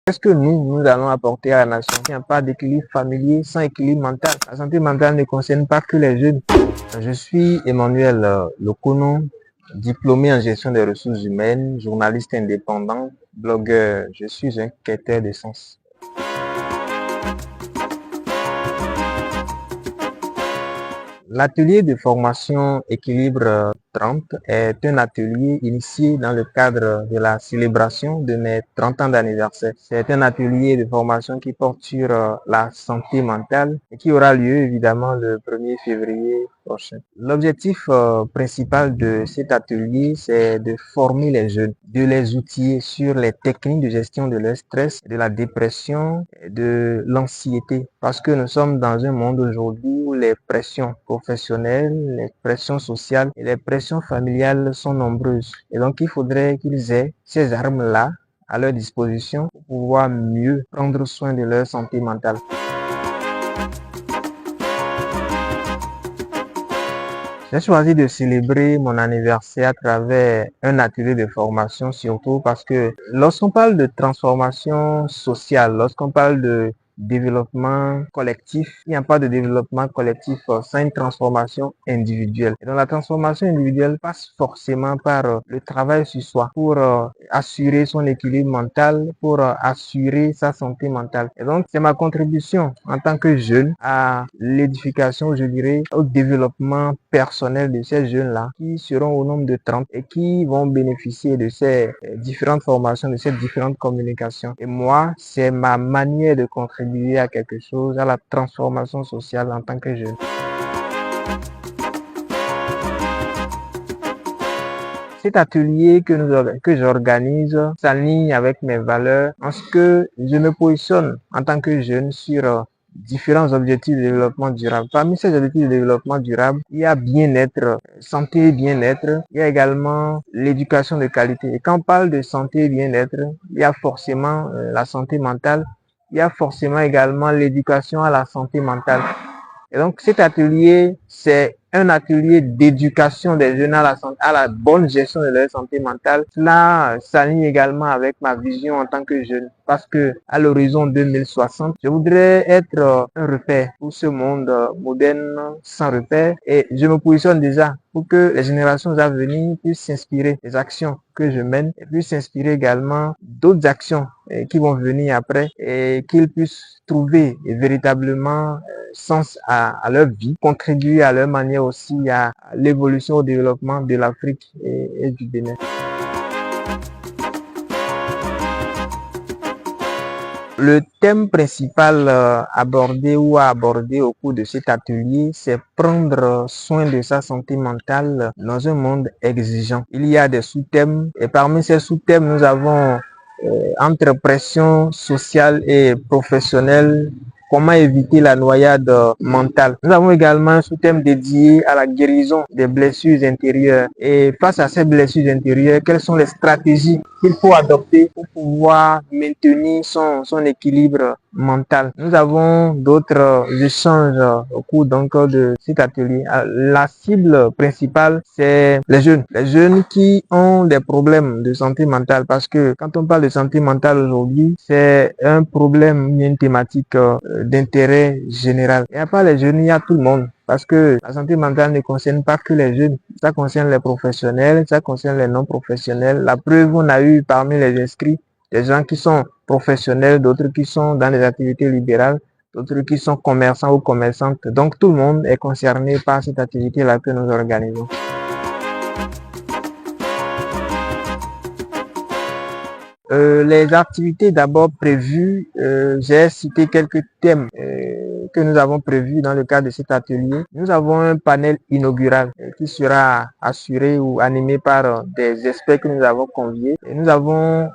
Qu'est-ce que nous allons apporter à la nation? Il n'y a pas d'équilibre familier sans équilibre mental. La santé mentale ne concerne pas que les jeunes. Je suis Emmanuel Lokono, diplômé en gestion des ressources humaines, journaliste indépendant, blogueur. Je suis un quêteur de sens. L'atelier de formation Équilibre 30 est un atelier initié dans le cadre de la célébration de mes 30 ans d'anniversaire. C'est un atelier de formation qui porte sur la santé mentale et qui aura lieu évidemment le 1er février prochain. L'objectif principal de cet atelier, c'est de former les jeunes, de les outiller sur les techniques de gestion de leur stress, de la dépression, de l'anxiété. Parce que nous sommes dans un monde aujourd'hui où les pressions professionnelles, les pressions sociales et les pressions familiales sont nombreuses. Et donc, il faudrait qu'ils aient ces armes-là à leur disposition pour pouvoir mieux prendre soin de leur santé mentale. J'ai choisi de célébrer mon anniversaire à travers un atelier de formation, surtout parce que lorsqu'on parle de transformation sociale, lorsqu'on parle de développement collectif, il n'y a pas de développement collectif sans une transformation individuelle. Et donc la transformation individuelle passe forcément par le travail sur soi pour assurer son équilibre mental, pour assurer sa santé mentale. Et donc c'est ma contribution en tant que jeune à l'édification, je dirais, au développement personnel de ces jeunes-là qui seront au nombre de 30 et qui vont bénéficier de ces différentes formations, de ces différentes communications. Et moi, c'est ma manière de contribuer à quelque chose, à la transformation sociale en tant que jeune. Cet atelier que j'organise s'aligne avec mes valeurs parce que je me positionne en tant que jeune sur différents objectifs de développement durable. Parmi ces objectifs de développement durable, il y a bien-être, santé et bien-être. Il y a également l'éducation de qualité. Et quand on parle de santé et bien-être, il y a forcément la santé mentale. Il y a forcément également l'éducation à la santé mentale. Et donc cet atelier, c'est un atelier d'éducation des jeunes à la bonne gestion de leur santé mentale. Cela s'aligne également avec ma vision en tant que jeune. Parce que à l'horizon 2060, je voudrais être un repère pour ce monde moderne sans repère. Et je me positionne déjà pour que les générations à venir puissent s'inspirer des actions que je mène et puissent s'inspirer également d'autres actions qui vont venir après et qu'ils puissent trouver véritablement sens à leur vie, contribuer à leur manière aussi à l'évolution, au développement de l'Afrique et du Bénin. Le thème principal abordé ou à aborder au cours de cet atelier, c'est prendre soin de sa santé mentale dans un monde exigeant. Il y a des sous-thèmes et parmi ces sous-thèmes, nous avons entre pression sociale et professionnelle, comment éviter la noyade mentale. Nous avons également un sous-thème dédié à la guérison des blessures intérieures. Et face à ces blessures intérieures, quelles sont les stratégies qu'il faut adopter pour pouvoir maintenir son équilibre mental. Nous avons d'autres échanges au cours de cet atelier. La cible principale, c'est les jeunes. Les jeunes qui ont des problèmes de santé mentale parce que quand on parle de santé mentale aujourd'hui, c'est un problème, une thématique d'intérêt général. Il n'y a pas les jeunes, il y a tout le monde. Parce que la santé mentale ne concerne pas que les jeunes. Ça concerne les professionnels, ça concerne les non-professionnels. La preuve, on a eu parmi les inscrits des gens qui sont professionnels, d'autres qui sont dans les activités libérales, d'autres qui sont commerçants ou commerçantes. Donc tout le monde est concerné par cette activité-là que nous organisons. Les activités d'abord prévues, j'ai cité quelques thèmes que nous avons prévus dans le cadre de cet atelier. Nous avons un panel inaugural qui sera assuré ou animé par des experts que nous avons conviés. Et nous avons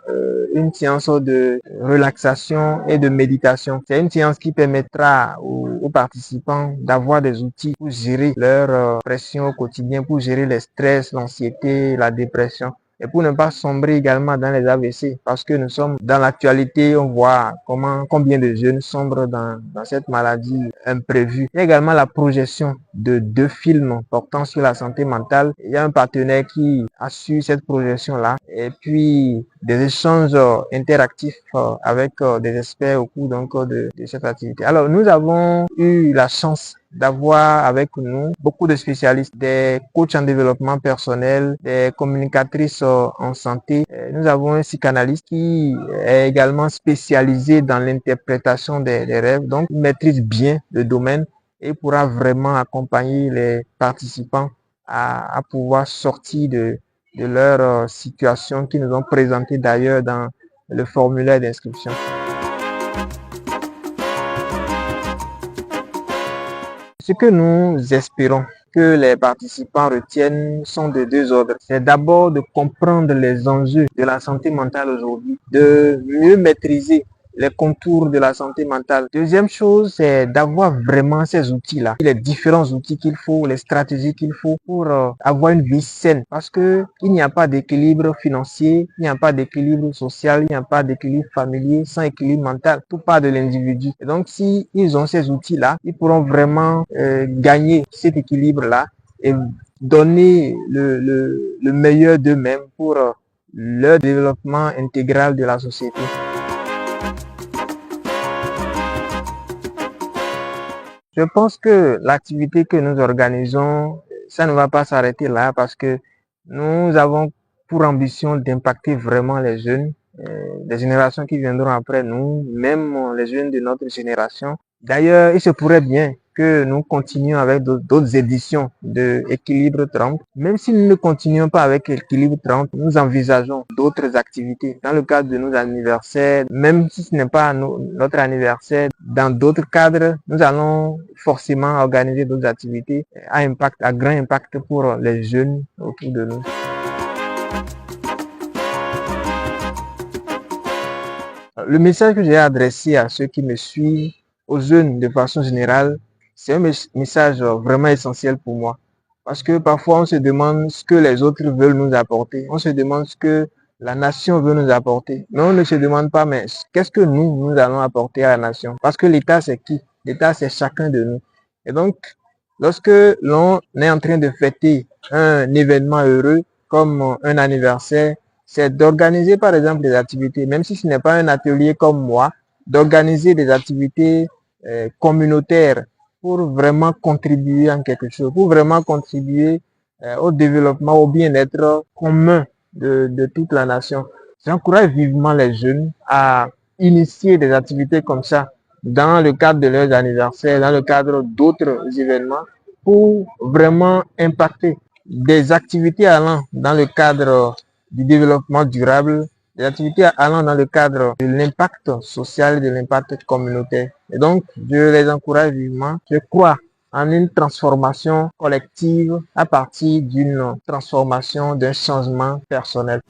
une séance de relaxation et de méditation. C'est une séance qui permettra aux participants d'avoir des outils pour gérer leur pression au quotidien, pour gérer les stress, l'anxiété, la dépression. et pour ne pas sombrer également dans les AVC, parce que nous sommes dans l'actualité, on voit combien de jeunes sombrent dans cette maladie imprévue. Il y a également la projection de 2 films portant sur la santé mentale. Il y a un partenaire qui assure cette projection-là, et puis des échanges interactifs avec des experts au cours donc de cette activité. Alors, nous avons eu la chance d'avoir avec nous beaucoup de spécialistes, des coachs en développement personnel, des communicatrices en santé. Nous avons un psychanalyste qui est également spécialisé dans l'interprétation des rêves, donc il maîtrise bien le domaine et pourra vraiment accompagner les participants à pouvoir sortir de leur situation qu'ils nous ont présentée d'ailleurs dans le formulaire d'inscription. Ce que nous espérons que les participants retiennent sont de 2 ordres. C'est d'abord de comprendre les enjeux de la santé mentale aujourd'hui, de mieux maîtriser les contours de la santé mentale. Deuxième chose, c'est d'avoir vraiment ces outils-là, les différents outils qu'il faut, les stratégies qu'il faut pour avoir une vie saine. Parce que il n'y a pas d'équilibre financier, il n'y a pas d'équilibre social, il n'y a pas d'équilibre familier sans équilibre mental. Tout part de l'individu. Et donc, si ils ont ces outils-là, ils pourront vraiment gagner cet équilibre-là et donner le meilleur d'eux-mêmes pour leur développement intégral de la société. Je pense que l'activité que nous organisons, ça ne va pas s'arrêter là parce que nous avons pour ambition d'impacter vraiment les jeunes, les générations qui viendront après nous, même les jeunes de notre génération. D'ailleurs, il se pourrait bien que nous continuions avec d'autres éditions de Équilibre 30. Même si nous ne continuons pas avec Équilibre 30, nous envisageons d'autres activités dans le cadre de nos anniversaires, même si ce n'est pas notre anniversaire, dans d'autres cadres, nous allons forcément organiser d'autres activités à grand impact pour les jeunes autour de nous. Le message que j'ai adressé à ceux qui me suivent, aux jeunes de façon générale, c'est un message vraiment essentiel pour moi. Parce que parfois on se demande ce que les autres veulent nous apporter. On se demande ce que la nation veut nous apporter. Mais on ne se demande pas, mais qu'est-ce que nous allons apporter à la nation? Parce que l'État, c'est qui? L'État, c'est chacun de nous. Et donc, lorsque l'on est en train de fêter un événement heureux, comme un anniversaire, c'est d'organiser par exemple des activités, même si ce n'est pas un atelier comme moi, d'organiser des activités communautaires pour vraiment contribuer en quelque chose, pour vraiment contribuer au développement, au bien-être commun de toute la nation. J'encourage vivement les jeunes à initier des activités comme ça dans le cadre de leurs anniversaires, dans le cadre d'autres événements, pour vraiment impacter des activités allant dans le cadre du développement durable, des activités allant dans le cadre de l'impact social et de l'impact communautaire. Et donc, je les encourage vivement. Je crois en une transformation collective à partir d'une transformation, d'un changement personnel.